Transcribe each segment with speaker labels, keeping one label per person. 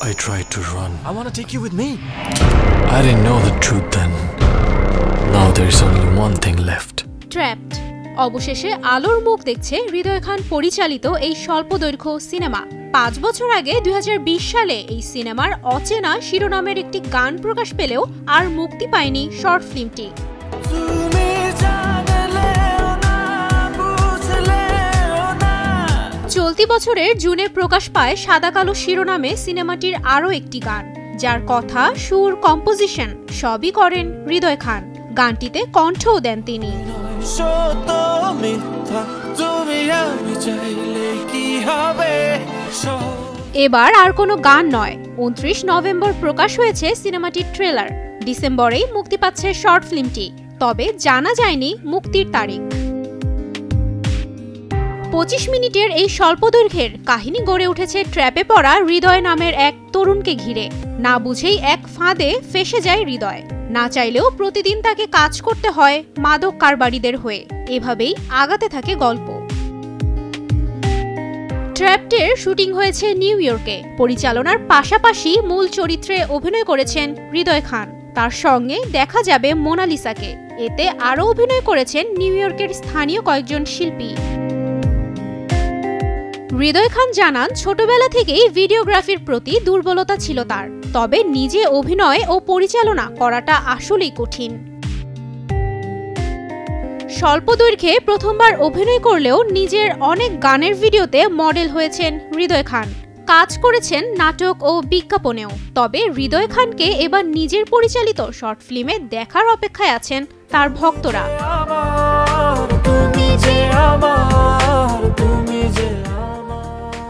Speaker 1: I tried to run.
Speaker 2: I want to take you with me.
Speaker 1: I didn't know the truth then. Now there is only one thing left.
Speaker 3: Trapped অবশেষে আলোর মুখ দেখছে হৃদয় খান পরিচালিত এই স্বল্পদৈর্ঘ্য cinema. 5 বছর আগে 2020 সালে এই সিনেমার অচেনা শিরোনামের একটি গান প্রকাশ পেলেও আর মুক্তি পায়নি শর্ট ফিল্মটি। চলতি বছরের জুনে প্রকাশ পায় সাদা কালো শিরোনামে সিনেমাটির আরও একটি গান, যার কথা, সুর, কম্পোজিশন সবই করেন হৃদয় খান। গানটিতে কণ্ঠও দেন তিনি। এবার আর কোনো গান নয়, 29 নভেম্বর প্রকাশ হয়েছে সিনেমাটির ট্রেলার। ডিসেম্বরেই মুক্তি পাচ্ছে শর্ট ফিল্মটি, তবে জানা যায়নি মুক্তির তারিখ। 25 মিনিটের এই স্বল্পদৈর্ঘ্যের কাহিনী গড়ে উঠেছে ট্র্যাপে পড়া হৃদয় নামের এক তরুণকে ঘিরে। না বুঝেই এক ফাঁদে ফেসে যায় হৃদয়। না চাইলেও প্রতিদিন তাকে কাজ করতে হয় মাদক কারবারিদের হয়ে। এভাবেই আগাতে থাকে গল্প। ট্র্যাপটের শুটিং হয়েছে নিউ ইয়র্কে। পরিচালনার পাশাপাশি মূল চরিত্রে অভিনয় করেছেন হৃদয় খান। তার সঙ্গে দেখা যাবে মোনালিসাকে। এতে আরও অভিনয় করেছেন নিউ ইয়র্কের স্থানীয় কয়েকজন শিল্পী। হৃদয় খান জানান, ছোটবেলা থেকেই ভিডিওগ্রাফির প্রতি দুর্বলতা ছিল তার, তবে নিজে অভিনয় ও পরিচালনা করাটা আসলেই কঠিন। স্বল্প দৈর্ঘ্যে প্রথমবার অভিনয় করলেও নিজের অনেক গানের ভিডিওতে মডেল হয়েছেন হৃদয় খান। কাজ করেছেন নাটক ও বিজ্ঞাপনেও। তবে হৃদয় খানকে এবার নিজের পরিচালিত শর্ট ফিল্মে দেখার অপেক্ষায় আছেন তার ভক্তরা।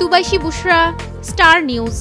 Speaker 3: তুবাইশি বুশরা, স্টার নিউজ।